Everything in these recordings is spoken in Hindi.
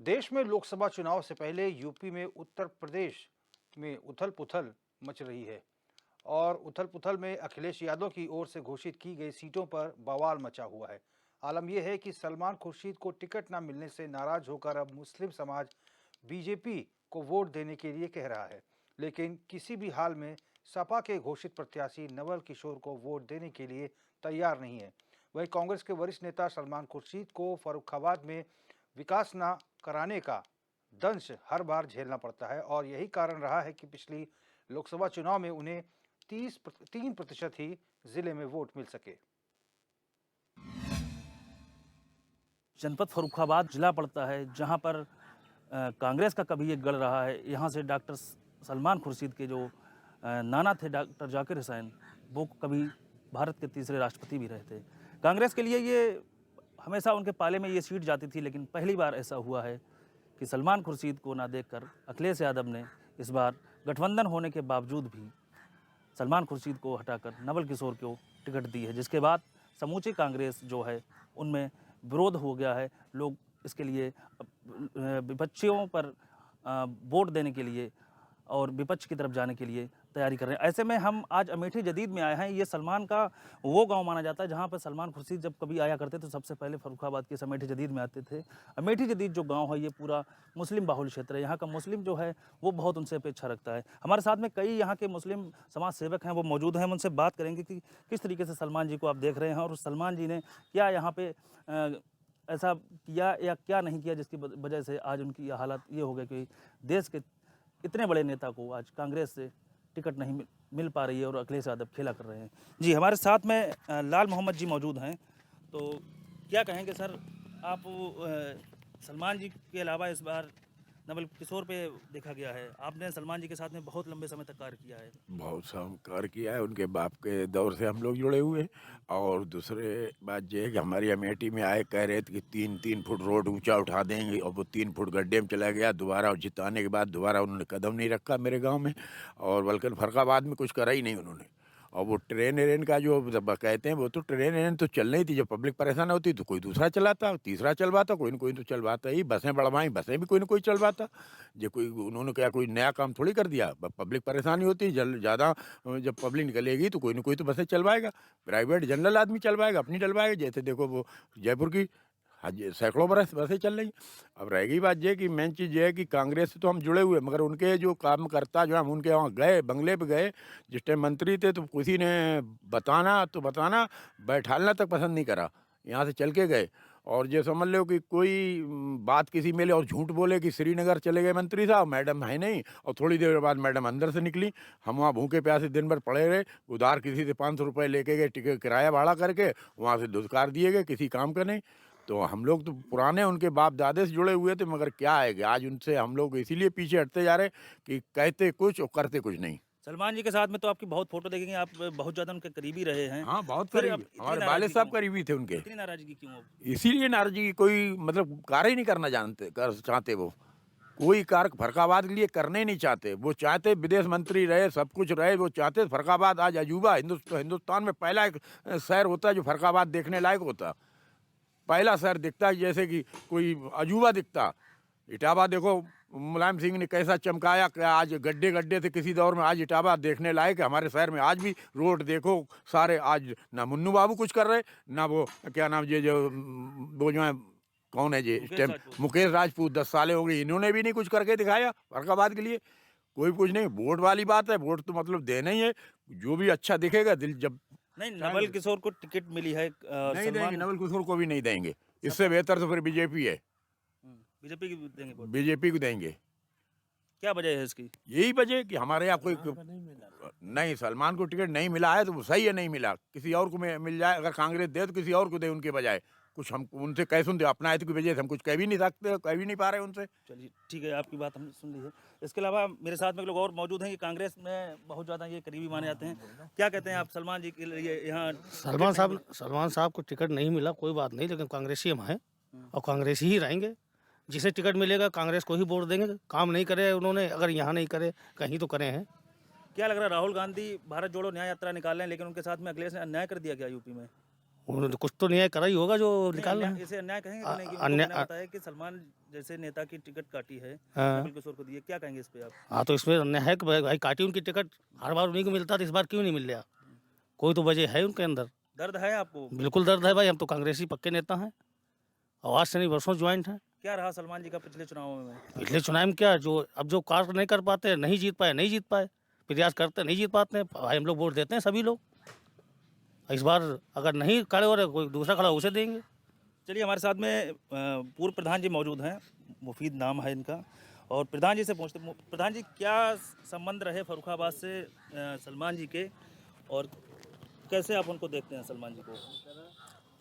देश में लोकसभा चुनाव से पहले यूपी में उत्तर प्रदेश में उथल-पुथल मच रही है और उथल-पुथल में अखिलेश यादव की ओर से घोषित की गई सीटों पर बवाल मचा हुआ है। आलम यह है कि सलमान खुर्शीद को टिकट न मिलने से नाराज होकर अब मुस्लिम समाज बीजेपी को वोट देने के लिए कह रहा है, लेकिन किसी भी हाल में सपा के घोषित प्रत्याशी नवल किशोर को वोट देने के लिए तैयार नहीं है। वहीं कांग्रेस के वरिष्ठ नेता सलमान खुर्शीद को फर्रुखाबाद में विकास न कराने का दंश हर बार झेलना पड़ता है और यही कारण रहा है कि पिछली लोकसभा चुनाव में उन्हें 3% ही जिले में वोट मिल सके। जनपद फर्रुखाबाद जिला पड़ता है, जहां पर कांग्रेस का कभी एक गढ़ रहा है। यहाँ से डॉक्टर सलमान खुर्शीद के जो नाना थे डॉक्टर जाकिर हुसैन, वो कभी भारत के तीसरे राष्ट्रपति भी रहे थे। कांग्रेस के लिए ये हमेशा उनके पाले में ये सीट जाती थी, लेकिन पहली बार ऐसा हुआ है कि सलमान खुर्शीद को ना देखकर अखिलेश यादव ने इस बार गठबंधन होने के बावजूद भी सलमान खुर्शीद को हटाकर नवल किशोर को टिकट दी है, जिसके बाद समूची कांग्रेस जो है उनमें विरोध हो गया है। लोग इसके लिए विपक्षियों पर वोट देने के लिए और विपक्ष की तरफ जाने के लिए तैयारी कर रहे हैं। ऐसे में हम आज अमेठी जदीद में आए हैं। ये सलमान का वो गांव माना जाता है जहां पर सलमान खुर्शीद जब कभी आया करते तो सबसे पहले फर्रुखाबाद के अमेठी जदीद में आते थे। अमेठी जदीद जो गांव है ये पूरा मुस्लिम बाहुल क्षेत्र है। यहाँ का मुस्लिम जो है वो बहुत उनसे अपेक्षा रखता है। हमारे साथ में कई यहाँ के मुस्लिम समाज सेवक हैं, वो मौजूद हैं। हम उनसे बात करेंगे कि किस तरीके से सलमान जी को आप देख रहे हैं और सलमान जी ने क्या यहाँ पे ऐसा किया या क्या नहीं किया जिसकी वजह से आज उनकी हालत ये हो गई कि देश के इतने बड़े नेता को आज कांग्रेस से टिकट नहीं मिल पा रही है और अखिलेश यादव खेला कर रहे हैं। जी, हमारे साथ में लाल मोहम्मद जी मौजूद हैं। तो क्या कहेंगे सर, आप सलमान जी के अलावा इस बार नवल किशोर पे देखा गया है, आपने सलमान जी के साथ में बहुत लंबे समय तक कार्य किया है। बहुत सा कार्य किया है, उनके बाप के दौर से हम लोग जुड़े हुए हैं। और दूसरे बात ये है कि हमारी अमेठी में आए कह रहे थे कि 3-3 फुट रोड ऊंचा उठा देंगे, और वो 3 फुट गड्ढे में चला गया। दोबारा और जिताने के बाद दोबारा उन्होंने कदम नहीं रखा मेरे गांव में, और बल्कि फर्रुखाबाद में कुछ करा ही नहीं उन्होंने। और वो ट्रेन व्रेन का जो कहते हैं, वो तो ट्रेन व्रेन तो चल रही थी। जब पब्लिक परेशान होती तो कोई दूसरा चलाता, तीसरा चलवाता, कोई न कोई तो चलवाता ही। बसें बढ़वाई, बसें भी कोई न कोई चलवाता। जो कोई उन्होंने क्या कोई नया काम थोड़ी कर दिया। पब्लिक परेशानी होती है ज़्यादा, जब पब्लिक निकलेगी तो कोई न कोई तो बसें चलवाएगा। प्राइवेट जनरल आदमी चलवाएगा, अपनी चलवाएगा। जैसे देखो वो जयपुर की आज सैकड़ों बरस बसें चल रही। अब रह गई बात ये कि मेन चीज़ ये है कि कांग्रेस से तो हम जुड़े हुए, मगर उनके जो कार्यकर्ता जो हम उनके वहाँ गए, बंगले पे गए, जिस टाइम मंत्री थे, तो किसी ने बताना बैठालना तक पसंद नहीं करा। यहाँ से चल के गए, और ये समझ लो कि कोई बात किसी मिले और झूठ बोले कि श्रीनगर चले गए मंत्री साहब, मैडम है नहीं, और थोड़ी देर बाद मैडम अंदर से निकली। हम वहाँ भूखे प्यासे दिन भर पड़े रहे। उधार किसी से 500 रुपये लेके गए, टिकट किराया भाड़ा करके, वहाँ से धुतकार दिए गए, किसी काम का नहीं। तो हम लोग तो पुराने उनके बाप दादे से जुड़े हुए थे, मगर क्या है कि आज उनसे हम लोग इसीलिए पीछे हटते जा रहे कि कहते कुछ और करते कुछ नहीं। सलमान जी के साथ में तो आपकी बहुत फोटो देखेंगे, आप बहुत ज़्यादा उनके करीबी रहे हैं। हाँ, बहुत फिर करीबी, अब इतनी हमारे नाराजगी वाले साहब क्यों? करीबी थे उनके। इतनी नाराजगी क्यों अब? इसीलिए नाराजगी, कोई मतलब कार्य ही नहीं करना चाहते वो। कोई कार्य फर्रुखाबाद के लिए करने ही नहीं चाहते। वो चाहते विदेश मंत्री रहे, सब कुछ रहे, वो चाहते फर्रुखाबाद आज अजूबा हिंदुस्तान में पहला एक शहर होता है जो फर्रुखाबाद देखने लायक होता। पहला शहर दिखता है जैसे कि कोई अजूबा दिखता। इटावा देखो, मुलायम सिंह ने कैसा चमकाया, क्या आज गड्ढे गड्ढे थे किसी दौर में, आज इटावा देखने लायक है। हमारे शहर में आज भी रोड देखो सारे, आज ना मुन्नू बाबू कुछ कर रहे, ना वो क्या नाम ये जो वो जो है, कौन है ये इस टाइम, मुकेश राजपूत। 10 सालें हो गई, इन्होंने भी नहीं कुछ करके दिखाया फर्रुखाबाद के लिए। कोई कुछ नहीं। वोट वाली बात है, वोट तो मतलब देना ही है, जो भी अच्छा दिखेगा दिल जब। नहीं, नवल किशोर को टिकट मिली है। नहीं देंगे, नवल किशोर को भी नहीं देंगे। इससे बेहतर तो फिर बीजेपी है। बीजेपी की देंगे वोट। बीजेपी को देंगे। क्या वजह है इसकी? यही वजह कि हमारे यहाँ कोई नहीं, सलमान को टिकट नहीं मिला है तो वो सही है, नहीं मिला। किसी और को मिल जाए, अगर कांग्रेस दे तो किसी और को दे उनके बजाय। कुछ हम उनसे कह सुनते, अपना है तो की वजह से हम कुछ कह भी नहीं सकते, कह भी नहीं पा रहे उनसे। चलिए ठीक है, आपकी बात हमने सुन ली है। इसके अलावा मेरे साथ में लोग और मौजूद हैं कि कांग्रेस में बहुत ज़्यादा ये करीबी माने जाते हैं। क्या कहते हैं आप सलमान जी के लिए यहाँ? सलमान साहब को टिकट नहीं मिला, कोई बात नहीं, लेकिन कांग्रेसी हम हैं और कांग्रेसी ही रहेंगे। जिसे टिकट मिलेगा कांग्रेस को ही वोट देंगे। काम नहीं करे उन्होंने, अगर यहाँ नहीं करे कहीं तो करे हैं। क्या लग रहा है, राहुल गांधी भारत जोड़ो न्याय यात्रा निकाल रहे हैं, लेकिन उनके साथ में अखिलेश ने अन्याय कर दिया क्या यूपी में? उन्होंने कुछ तो न्याय करा ही होगा जो निकालना है। इसे अन्याय कहेंगे कि नहीं? क्योंकि अन्याय- उन्होंने बताया कि सलमान जैसे नेता की टिकट काटी है, हाँ। नवल किशोर को दी है। क्या कहेंगे इस पे आप? हाँ, तो इसमें अन्याय है कि भाई काटी उनकी टिकट, हर बार उन्हीं को मिलता था, इस बार क्यों नहीं मिल रहा? कोई तो वजह है उनके अंदर। दर्द है आपको? बिल्कुल दर्द है भाई, हम तो कांग्रेसी पक्के नेता हैं, आवाज से नहीं वर्षों ज्वाइंट हैं। क्या रहा सलमान जी का पिछले चुनावों में? पिछले चुनाव में क्या, जो अब जो कार्य नहीं कर पाते, नहीं जीत पाए, प्रयास करते नहीं जीत पाते हैं, भाई हम लोग वोट देते हैं सभी लोग। इस बार अगर नहीं खड़े हो रहे, कोई दूसरा खड़ा उसे देंगे। चलिए, हमारे साथ में पूर्व प्रधान जी मौजूद हैं, मुफीद नाम है इनका, और प्रधान जी से पूछते हैं, प्रधान जी क्या संबंध रहे फर्रुखाबाद से सलमान जी के, और कैसे आप उनको देखते हैं सलमान जी को?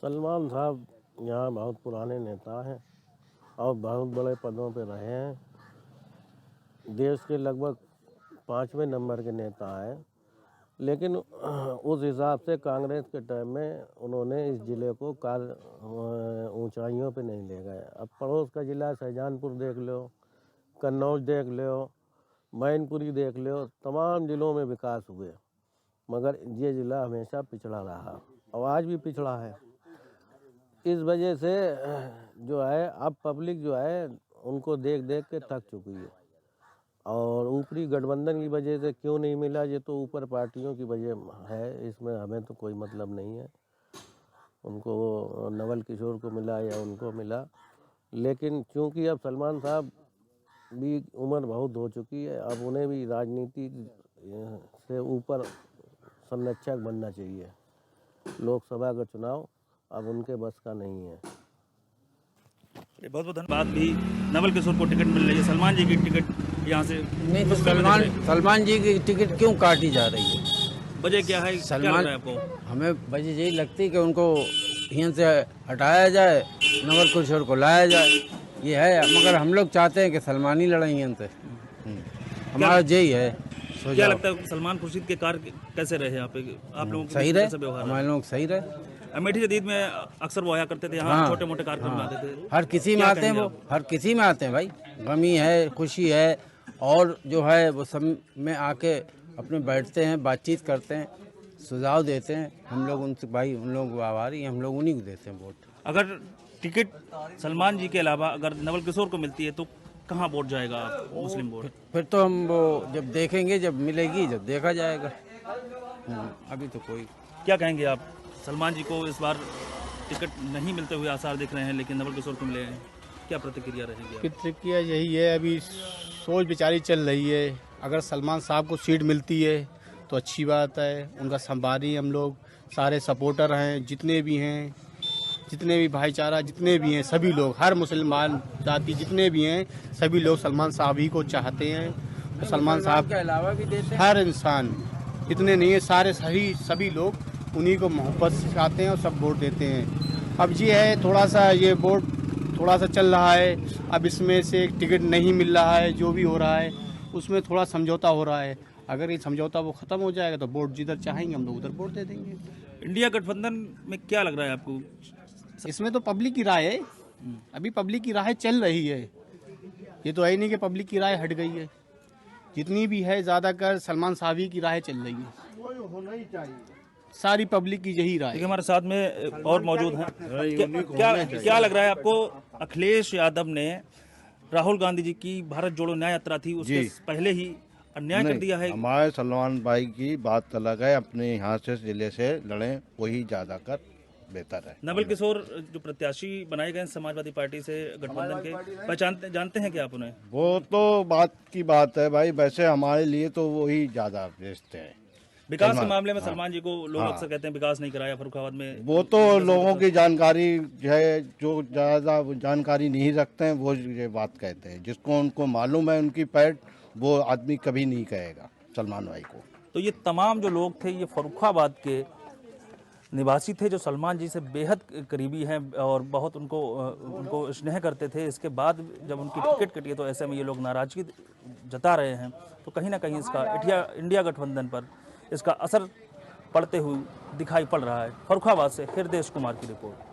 सलमान साहब यहाँ बहुत पुराने नेता हैं और बहुत बड़े पदों पे रहे हैं। देश के लगभग 5वें नंबर के नेता हैं, लेकिन उस हिसाब से कांग्रेस के टाइम में उन्होंने इस ज़िले को ऊंचाइयों पे नहीं ले गए। अब पड़ोस का ज़िला शाहजहानपुर देख लो, कन्नौज देख लो, मैनपुरी देख लो, तमाम ज़िलों में विकास हुए, मगर ये ज़िला हमेशा पिछड़ा रहा और आज भी पिछड़ा है। इस वजह से जो है अब पब्लिक जो है उनको देख देख के थक चुकी है, और ऊपरी गठबंधन की वजह से क्यों नहीं मिला, ये तो ऊपर पार्टियों की वजह है, इसमें हमें तो कोई मतलब नहीं है। उनको नवल किशोर को मिला या उनको मिला, लेकिन चूंकि अब सलमान साहब भी उम्र बहुत हो चुकी है, अब उन्हें भी राजनीति से ऊपर संरक्षक बनना चाहिए। लोकसभा का चुनाव अब उनके बस का नहीं है। बहुत बहुत धन्यवाद। भी नवल किशोर को टिकट मिल रही है, सलमान जी की टिकट यहाँ से नहीं, तो सलमान जी की टिकट क्यों काटी जा रही है? वजह क्या है? क्या लग रहा है आपको? हमें वजह यही लगती है कि उनको यहाँ से हटाया जाए, नवल किशोर को लाया जाए, ये है। मगर हम लोग चाहते हैं कि सलमान ही लड़ेंगे इनसे, हमारा यही है। क्या लगता है सलमान खुर्शीद के कार्य कैसे रहे यहाँ पे? आप लोगों को सही रहे, कैसा व्यवहार हमारे लोग सही रहे। अमेठी जदीद में अक्सर वो आया करते थे यहाँ, हाँ, छोटे मोटे कार्यक्रम बनाते थे। हर किसी में क्या आते हैं कहेंगे वो, आप? हर किसी में आते हैं भाई, गमी है, खुशी है, और जो है वो सब में आके अपने बैठते हैं, बातचीत करते हैं, सुझाव देते हैं। हम लोग उनसे भाई, उन लोग आभारी हैं, हम लोग उन्हीं को देते हैं वोट। अगर टिकट सलमान जी के अलावा अगर नवल किशोर को मिलती है तो कहाँ वोट जाएगा आप, मुस्लिम वोट? फिर तो हम वो जब देखेंगे, जब मिलेगी, जब देखा जाएगा। अभी तो कोई। क्या कहेंगे आप? सलमान जी को इस बार टिकट नहीं मिलते हुए आसार दिख रहे हैं, लेकिन नवल किशोर को मिले हैं, क्या प्रतिक्रिया रहेगी? प्रतिक्रिया यही है, अभी सोच विचारी चल रही है। अगर सलमान साहब को सीट मिलती है तो अच्छी बात है, उनका संवादी हम लोग सारे सपोर्टर हैं, जितने भी हैं, जितने भी भाईचारा जितने भी हैं, सभी लोग, हर मुसलमान जाति जितने भी हैं, सभी लोग सलमान साहब ही को चाहते हैं। तो सलमान साहब के अलावा भी देते हैं। हर इंसान, इतने नहीं है, सारे सभी लोग उन्हीं को मोहब्बत से चाहते हैं और सब वोट देते हैं। अब ये है, थोड़ा सा ये वोट थोड़ा सा चल रहा है, अब इसमें से टिकट नहीं मिल रहा है, जो भी हो रहा है उसमें थोड़ा समझौता हो रहा है। अगर ये समझौता वो ख़त्म हो जाएगा तो वोट जिधर चाहेंगे हम लोग उधर वोट दे देंगे। इंडिया गठबंधन में क्या लग रहा है आपको? इसमें तो पब्लिक की राय है, अभी पब्लिक की राय चल रही है, ये तो है नहीं कि पब्लिक की राय हट गई है। जितनी भी है ज़्यादातर सलमान साहब की राय चल रही है, सारी पब्लिक की यही राय। देखिए, हमारे साथ में और मौजूद हैं। क्या लग रहा है आपको? अखिलेश यादव ने राहुल गांधी जी की भारत जोड़ो न्याय यात्रा थी, उसके पहले ही अन्याय कर दिया है। हमारे सलमान भाई की बात अलग है, अपने यहाँ से जिले से लड़ें, वही ज़्यादा कर बेहतर है। नवल किशोर जो प्रत्याशी बनाए गए समाजवादी पार्टी से गठबंधन के, पहचानते जानते हैं क्या आप उन्हें? वो तो बात की बात है भाई, वैसे हमारे लिए तो वही ज़्यादा बेस्ट है। विकास के मामले में सलमान जी को लोग अक्सर कहते हैं विकास नहीं कराया फर्रुखाबाद में। वो तो लोगों की जानकारी है, जो ज़्यादा जानकारी नहीं रखते हैं वो ये बात कहते हैं, जिसको उनको मालूम है उनकी पैठ, वो आदमी कभी नहीं कहेगा सलमान भाई को। तो ये तमाम जो लोग थे, ये फर्रुखाबाद के निवासी थे जो सलमान जी से बेहद करीबी हैं और बहुत उनको स्नेह करते थे। इसके बाद जब उनकी टिकट कटी तो ऐसे में ये लोग नाराजगी जता रहे हैं, तो कहीं ना कहीं इसका इंडिया गठबंधन पर इसका असर पड़ते हुए दिखाई पड़ रहा है। फर्रुखाबाद से हृदय कुमार की रिपोर्ट।